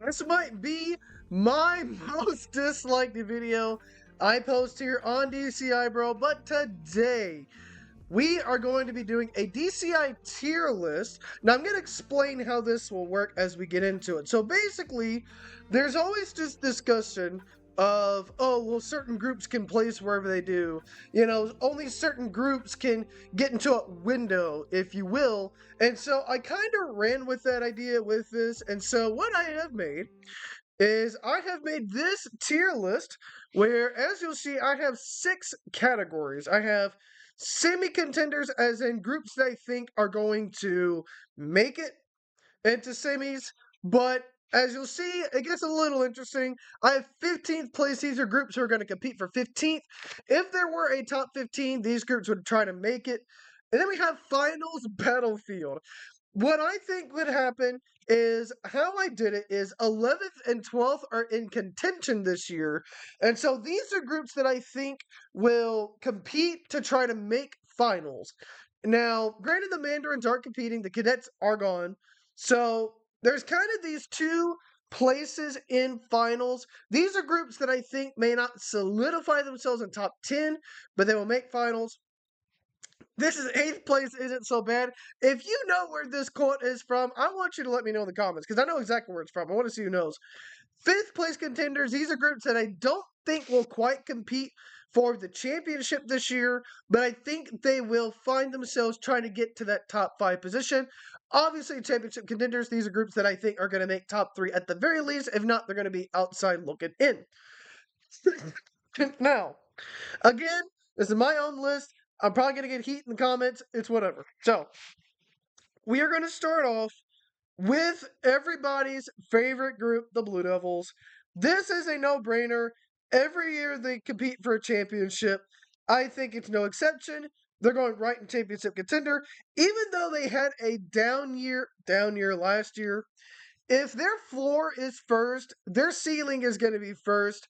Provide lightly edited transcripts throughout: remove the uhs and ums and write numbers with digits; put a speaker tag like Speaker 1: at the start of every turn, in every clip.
Speaker 1: This might be my most disliked video I post here on DCI, bro. But today, we are going to be doing a DCI tier list. Now, I'm going to explain how this will work as we get into it. So basically, there's always this discussion of, oh, well, certain groups can place wherever they do. You know, only certain groups can get into a window, if you will. And so I kind of ran with that idea with this. And so what I have made is I have made this tier list where, as you'll see, I have 6 categories. I have semi-contenders, as in groups that I think are going to make it into semis, but as you'll see, it gets a little interesting. I have 15th place. These are groups who are going to compete for 15th. If there were a top 15, these groups would try to make it. And then we have finals battlefield. What I think would happen is how I did it is 11th and 12th are in contention this year. And so these are groups that I think will compete to try to make finals. Now, granted, the Mandarins aren't competing, the Cadets are gone. So there's kind of these two places in finals. These are groups that I think may not solidify themselves in top 10, but they will make finals. This is 8th place isn't so bad. If you know where this quote is from, I want you to let me know in the comments because I know exactly where it's from. I want to see who knows. 5th place contenders, these are groups that I don't think will quite compete for the championship this year, but I think they will find themselves trying to get to that top 5 position. Obviously, championship contenders, these are groups that I think are going to make top 3 at the very least. If not, they're going to be outside looking in. Now, again, this is my own list. I'm probably going to get heat in the comments. It's whatever. So, we are going to start off with everybody's favorite group, the Blue Devils. This is a no-brainer. Every year they compete for a championship. I think it's no exception. They're going right in championship contender. Even though they had a down year last year, if their floor is first, their ceiling is going to be first.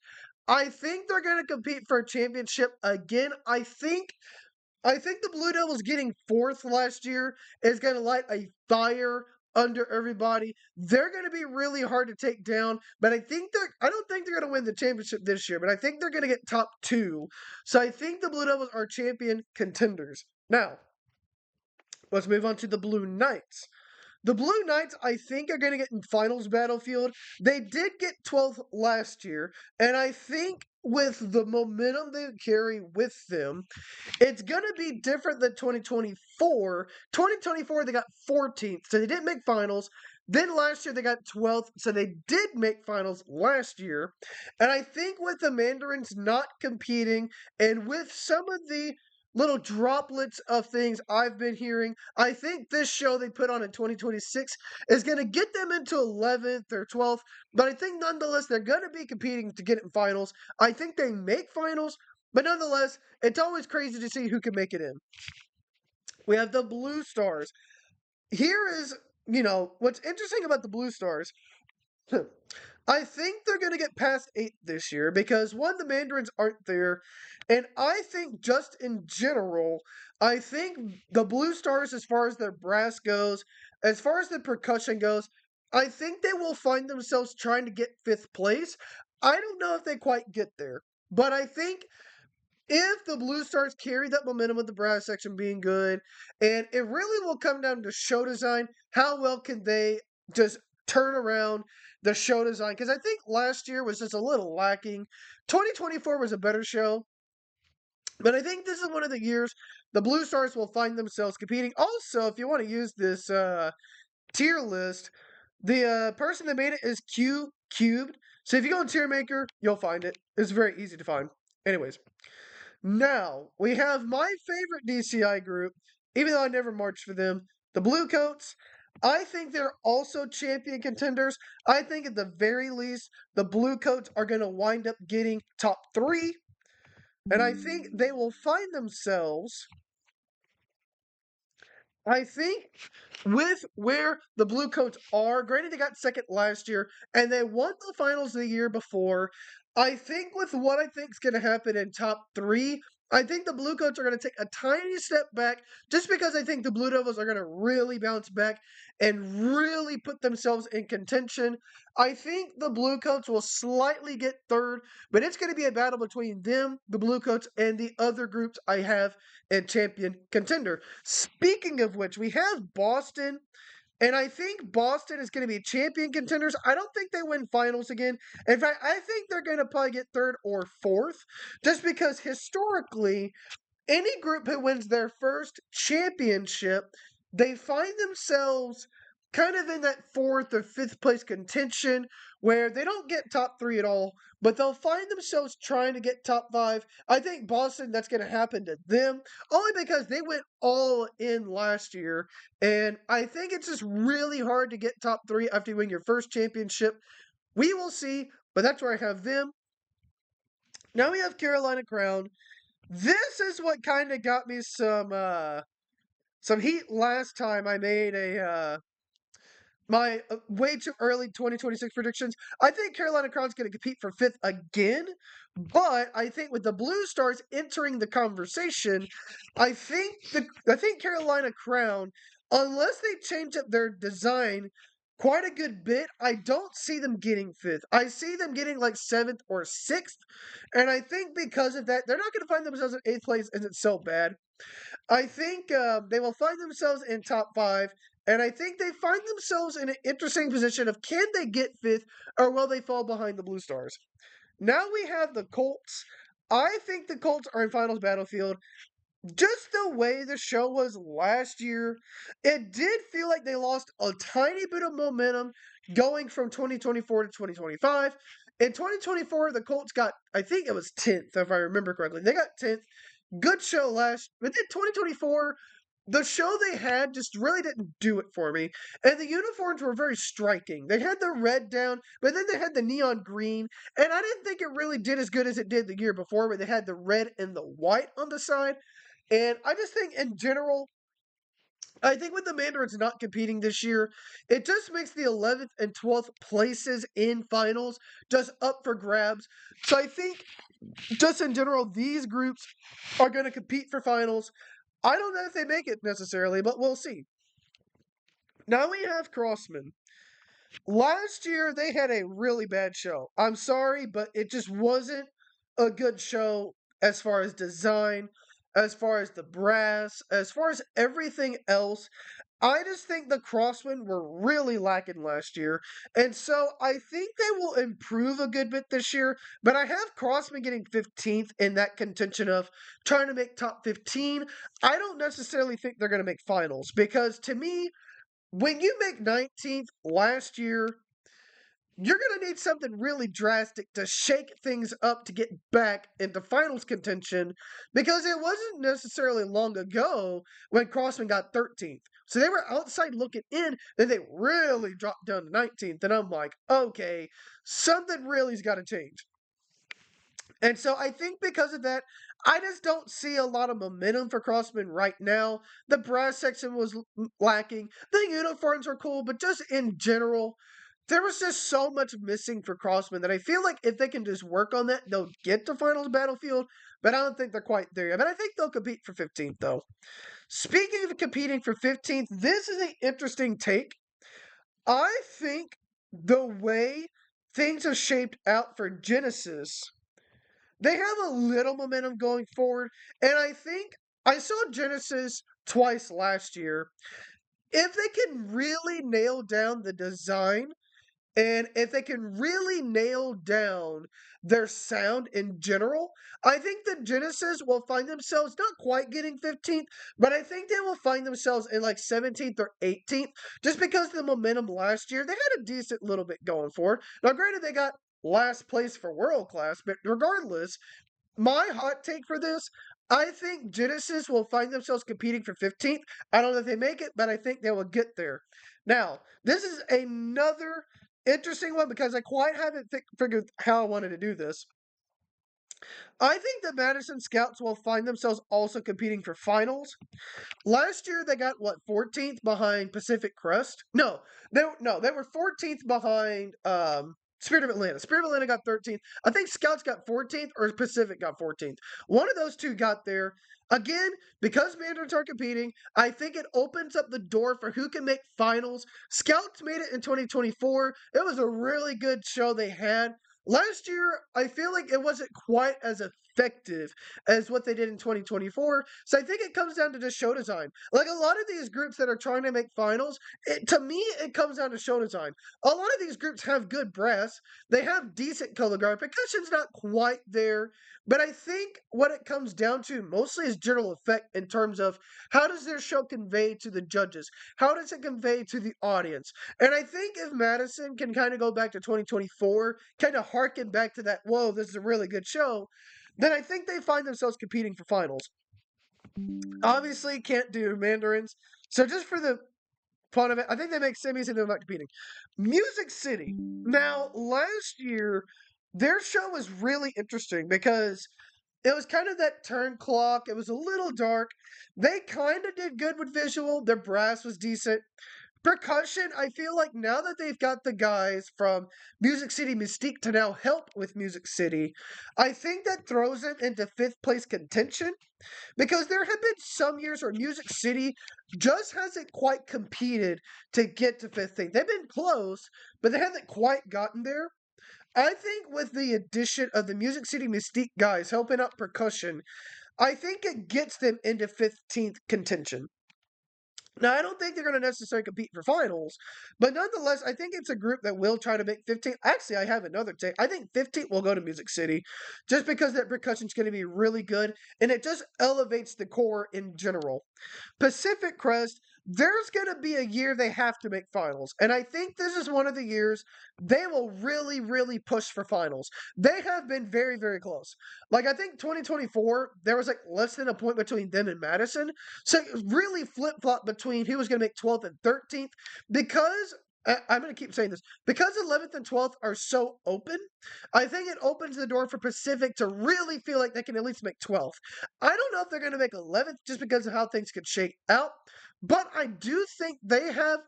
Speaker 1: I think they're going to compete for a championship again. I think the Blue Devils getting 4th last year is going to light a fire under everybody. They're going to be really hard to take down, but I don't think they're going to win the championship this year, but I think they're going to get top 2. So I think the Blue Devils are champion contenders. Now, let's move on to the Blue Knights. The Blue Knights, I think, are going to get in finals battlefield. They did get 12th last year, and I think with the momentum they carry with them, it's going to be different than 2024. 2024, they got 14th, so they didn't make finals. Then last year, they got 12th, so they did make finals last year. And I think with the Mandarins not competing, and with some of the little droplets of things I've been hearing, I think this show they put on in 2026 is going to get them into 11th or 12th. But I think nonetheless, they're going to be competing to get in finals. I think they make finals, but nonetheless, it's always crazy to see who can make it in. We have the Blue Stars. Here is, what's interesting about the Blue Stars. I think they're going to get past 8 this year because, one, the Mandarins aren't there. And I think just in general, I think the Blue Stars, as far as their brass goes, as far as the percussion goes, I think they will find themselves trying to get 5th place. I don't know if they quite get there, but I think if the Blue Stars carry that momentum with the brass section being good, and it really will come down to show design, how well can they just turn around the show design? Because I think last year was just a little lacking. 2024 was a better show, but I think this is one of the years the Blue Stars will find themselves competing. Also, if you want to use this tier list, the person that made it is Q Cubed. So if you go in Tier Maker, you'll find it. It's very easy to find. Anyways. Now, we have my favorite DCI group, even though I never marched for them, the Blue Coats. I think they're also champion contenders. I think at the very least, the Blue Coats are going to wind up getting top 3. And I think they will find themselves, I think, with where the Blue Coats are. Granted, they got 2nd last year, and they won the finals the year before. I think with what I think is going to happen in top 3, I think the Blue Coats are going to take a tiny step back just because I think the Blue Devils are going to really bounce back and really put themselves in contention. I think the Blue Coats will slightly get third, but it's going to be a battle between them, the Blue Coats, and the other groups I have in champion contender. Speaking of which, we have Boston. And I think Boston is going to be champion contenders. I don't think they win finals again. In fact, I think they're going to probably get third or fourth, just because historically, any group who wins their first championship, they find themselves kind of in that fourth or fifth place contention where they don't get top three at all, but they'll find themselves trying to get top five. I think Boston, that's going to happen to them only because they went all in last year. And I think it's just really hard to get top three after you win your first championship. We will see, but that's where I have them. Now we have Carolina Crown. This is what kind of got me some heat last time I made a my way too early 2026 predictions. I think Carolina Crown's going to compete for fifth again, but I think with the Blue Stars entering the conversation, I think Carolina Crown, unless they change up their design quite a good bit, I don't see them getting fifth. I see them getting like seventh or sixth, and I think because of that, they're not going to find themselves in eighth place. Isn't so bad. I think they will find themselves in top five, and I think they find themselves in an interesting position of can they get fifth or will they fall behind the Blue Stars? Now we have the Colts. I think the Colts are in finals battlefield. Just the way the show was last year, it did feel like they lost a tiny bit of momentum going from 2024 to 2025. In 2024, the Colts got, I think it was 10th, if I remember correctly. They got 10th. Good show last, but then 2024, the show they had just really didn't do it for me. And the uniforms were very striking. They had the red down, but then they had the neon green. And I didn't think it really did as good as it did the year before, where they had the red and the white on the side. And I just think in general, I think with the Mandarins not competing this year, it just makes the 11th and 12th places in finals just up for grabs. So I think just in general, these groups are going to compete for finals. I don't know if they make it necessarily, but we'll see. Now we have Crossman. Last year, they had a really bad show. I'm sorry, but it just wasn't a good show as far as design, as far as the brass, as far as everything else. I just think the Crossmen were really lacking last year. And so I think they will improve a good bit this year. But I have Crossman getting 15th in that contention of trying to make top 15. I don't necessarily think they're going to make finals because to me, when you make 19th last year, you're going to need something really drastic to shake things up to get back into finals contention because it wasn't necessarily long ago when Crossman got 13th. So they were outside looking in, then they really dropped down to 19th. And I'm like, okay, something really's got to change. And so I think because of that, I just don't see a lot of momentum for Crossman right now. The brass section was lacking. The uniforms were cool, but just in general, there was just so much missing for Crossman that I feel like if they can just work on that, they'll get to finals battlefield. But I don't think they're quite there yet. But I think they'll compete for 15th, though. Speaking of competing for 15th, this is an interesting take. I think the way things are shaped out for Genesis, they have a little momentum going forward. And I think I saw Genesis twice last year. If they can really nail down the design and if they can really nail down their sound in general, I think the Genesis will find themselves not quite getting 15th, but I think they will find themselves in like 17th or 18th just because of the momentum last year. They had a decent little bit going for it. Now, granted, they got last place for World Class, but regardless, my hot take for this, I think Genesis will find themselves competing for 15th. I don't know if they make it, but I think they will get there. Now, this is another interesting one because I quite haven't figured how I wanted to do this. I think the Madison Scouts will find themselves also competing for finals. Last year they got what 14th behind Pacific Crest. No, they were 14th behind Spirit of Atlanta. Spirit of Atlanta got 13th. I think Scouts got 14th or Pacific got 14th. One of those two got there. Again, because Mandarins are competing, I think it opens up the door for who can make finals. Scouts made it in 2024. It was a really good show they had. Last year, I feel like it wasn't quite as effective as what they did in 2024. So I think it comes down to just show design. Like a lot of these groups that are trying to make finals, to me, it comes down to show design. A lot of these groups have good brass. They have decent color guard. Percussion's not quite there. But I think what it comes down to mostly is general effect in terms of how does their show convey to the judges? How does it convey to the audience? And I think if Madison can kind of go back to 2024, kind of harken back to that, whoa, this is a really good show, then I think they find themselves competing for finals. Obviously, can't do Mandarins. So just for the fun of it, I think they make semis and they're not competing. Music City. Now, last year, their show was really interesting because it was kind of that turn clock. It was a little dark. They kind of did good with visual. Their brass was decent. Percussion, I feel like now that they've got the guys from Music City Mystique to now help with Music City, I think that throws them into fifth place contention because there have been some years where Music City just hasn't quite competed to get to 15th. They've been close, but they haven't quite gotten there. I think with the addition of the Music City Mystique guys helping out percussion, I think it gets them into 15th contention. Now, I don't think they're going to necessarily compete for finals, but nonetheless, I think it's a group that will try to make 15th. Actually, I have another take. I think 15th will go to Music City just because that percussion is going to be really good and it just elevates the core in general. Pacific Crest, there's going to be a year they have to make finals. And I think this is one of the years they will really, really push for finals. They have been very, very close. Like, I think 2024, there was like less than a point between them and Madison. So it really flip flop between who was going to make 12th and 13th because. I'm going to keep saying this. Because 11th and 12th are so open, I think it opens the door for Pacific to really feel like they can at least make 12th. I don't know if they're going to make 11th just because of how things could shake out, but I do think they have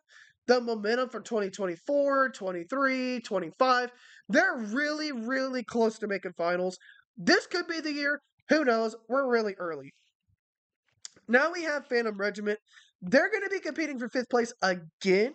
Speaker 1: the momentum for 2024, 23, 25. They're really, really close to making finals. This could be the year. Who knows? We're really early. Now we have Phantom Regiment. They're going to be competing for fifth place again.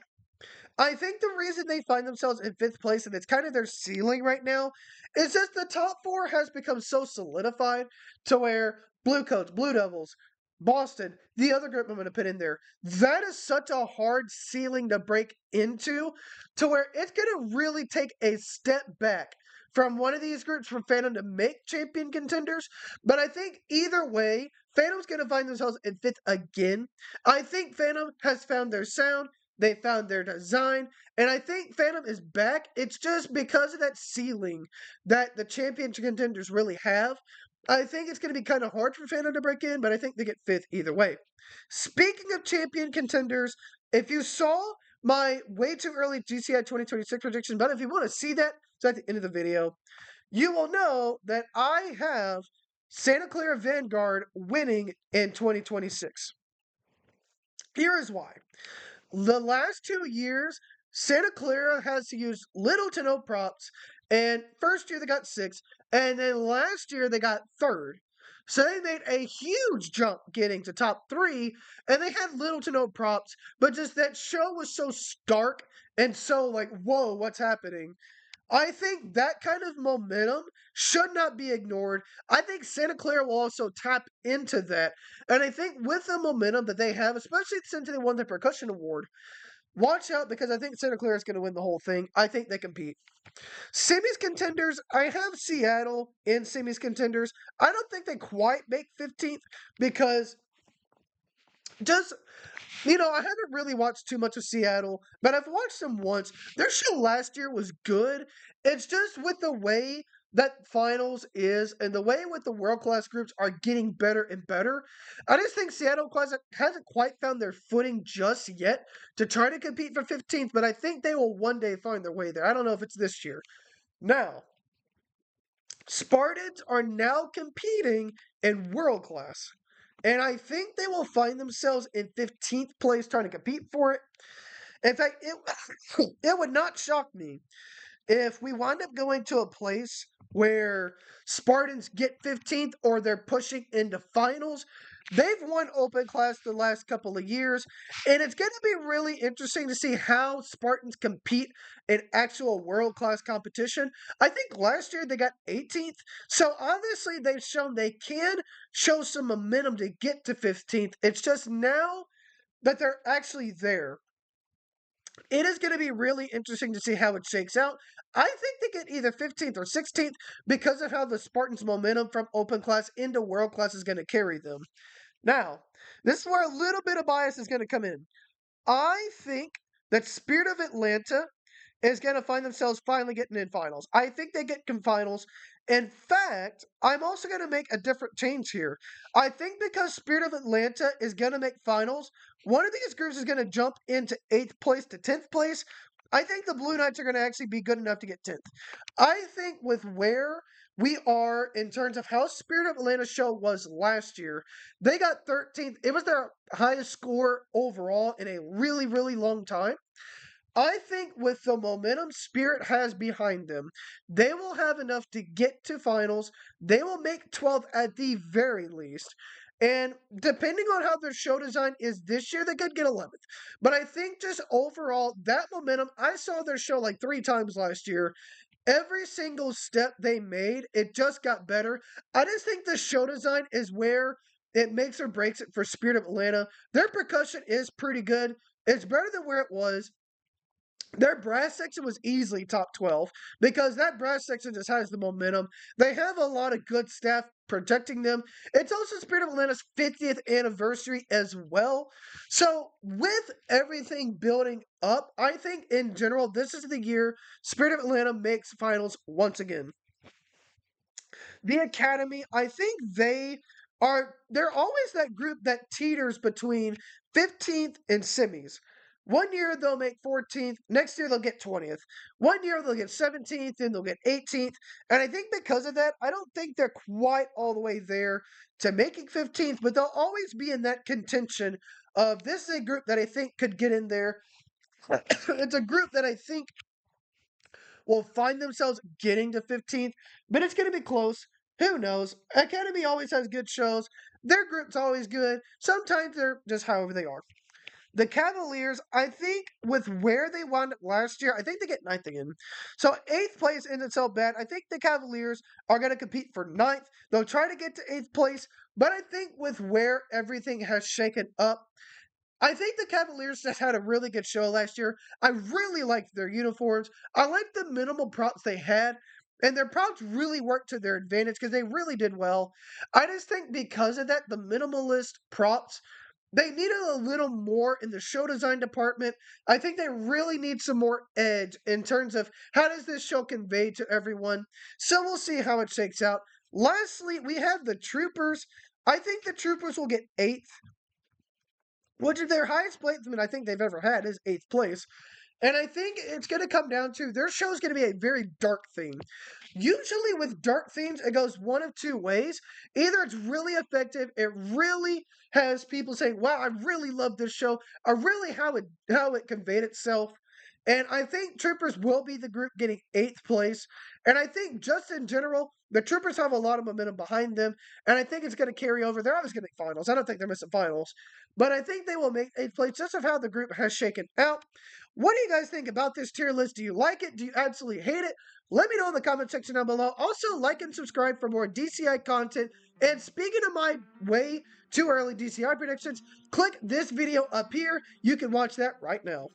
Speaker 1: I think the reason they find themselves in fifth place, and it's kind of their ceiling right now, is just the top four has become so solidified to where Blue Coats, Blue Devils, Boston, the other group I'm going to put in there, that is such a hard ceiling to break into to where it's going to really take a step back from one of these groups for Phantom to make champion contenders. But I think either way, Phantom's going to find themselves in fifth again. I think Phantom has found their sound. They found their design, and I think Phantom is back. It's just because of that ceiling that the championship contenders really have. I think it's going to be kind of hard for Phantom to break in, but I think they get fifth either way. Speaking of champion contenders, if you saw my way too early DCI 2026 prediction, but if you want to see that, it's at the end of the video, you will know that I have Santa Clara Vanguard winning in 2026. Here is why. The last 2 years, Santa Clara has to use little to no props. And first year they got sixth, and then last year they got third. So they made a huge jump getting to top three, and they had little to no props, but just that show was so stark and so like, whoa, what's happening? I think that kind of momentum should not be ignored. I think Santa Clara will also tap into that. And I think with the momentum that they have, especially since they won the percussion award, watch out because I think Santa Clara is going to win the whole thing. I think they compete. Semis contenders, I have Seattle in semis contenders. I don't think they quite make 15th because just I haven't really watched too much of Seattle, but I've watched them once. Their show last year was good. It's just with the way that finals is and the way with the world class groups are getting better and better. I just think Seattle hasn't quite found their footing just yet to try to compete for 15th, but I think they will one day find their way there. I don't know if it's this year. Now, Spartans are now competing in world class. And I think they will find themselves in 15th place trying to compete for it. In fact, it would not shock me if we wind up going to a place where Spartans get 15th or they're pushing into finals, they've won Open Class the last couple of years, and it's going to be really interesting to see how Spartans compete in actual world class competition. I think last year they got 18th, so obviously they've shown they can show some momentum to get to 15th. It's just now that they're actually there, it is going to be really interesting to see how it shakes out. I think they get either 15th or 16th because of how the Spartans' momentum from Open Class into World Class is going to carry them. Now, this is where a little bit of bias is going to come in. I think that Spirit of Atlanta is going to find themselves finally getting in finals. I think they get in finals. In fact, I'm also going to make a different change here. I think because Spirit of Atlanta is going to make finals, one of these groups is going to jump into 8th place to 10th place. I think the Blue Knights are going to actually be good enough to get 10th. I think with where we are in terms of how Spirit of Atlanta show was last year, they got 13th. It was their highest score overall in a really, really long time. I think with the momentum Spirit has behind them, they will have enough to get to finals. They will make 12th at the very least. And depending on how their show design is this year, they could get 11th. But I think just overall, that momentum, I saw their show like 3 times last year. Every single step they made, it just got better. I just think the show design is where it makes or breaks it for Spirit of Atlanta. Their percussion is pretty good. It's better than where it was. Their brass section was easily top 12 because that brass section just has the momentum. They have a lot of good staff protecting them. It's also Spirit of Atlanta's 50th anniversary as well. So, with everything building up, I think in general, this is the year Spirit of Atlanta makes finals once again. The Academy, I think they're always that group that teeters between 15th and semis. One year they'll make 14th, next year they'll get 20th. One year they'll get 17th, then they'll get 18th. And I think because of that, I don't think they're quite all the way there to making 15th, but they'll always be in that contention of this is a group that I think could get in there. It's a group that I think will find themselves getting to 15th, but it's going to be close. Who knows? Academy always has good shows. Their group's always good. Sometimes they're just however they are. The Cavaliers, I think, with where they wound up last year, I think they get 9th again. So 8th place isn't so bad. I think the Cavaliers are going to compete for 9th. They'll try to get to 8th place, but I think with where everything has shaken up, I think the Cavaliers just had a really good show last year. I really liked their uniforms. I liked the minimal props they had, and their props really worked to their advantage because they really did well. I just think because of that, the minimalist props, they needed a little more in the show design department. I think they really need some more edge in terms of how does this show convey to everyone. So we'll see how it shakes out. Lastly, we have the Troopers. I think the Troopers will get 8th, which is their highest placement I think they've ever had is 8th place. And I think it's going to come down to their show is going to be a very dark theme. Usually with dark themes, it goes one of two ways. Either it's really effective, it really has people saying, "Wow, I really love this show," or really how it conveyed itself. And I think Troopers will be the group getting 8th place. And I think just in general, the Troopers have a lot of momentum behind them. And I think it's going to carry over. They're always going to make finals. I don't think they're missing finals. But I think they will make 8th place just of how the group has shaken out. What do you guys think about this tier list? Do you like it? Do you absolutely hate it? Let me know in the comment section down below. Also, like and subscribe for more DCI content. And speaking of my way too early DCI predictions, click this video up here. You can watch that right now.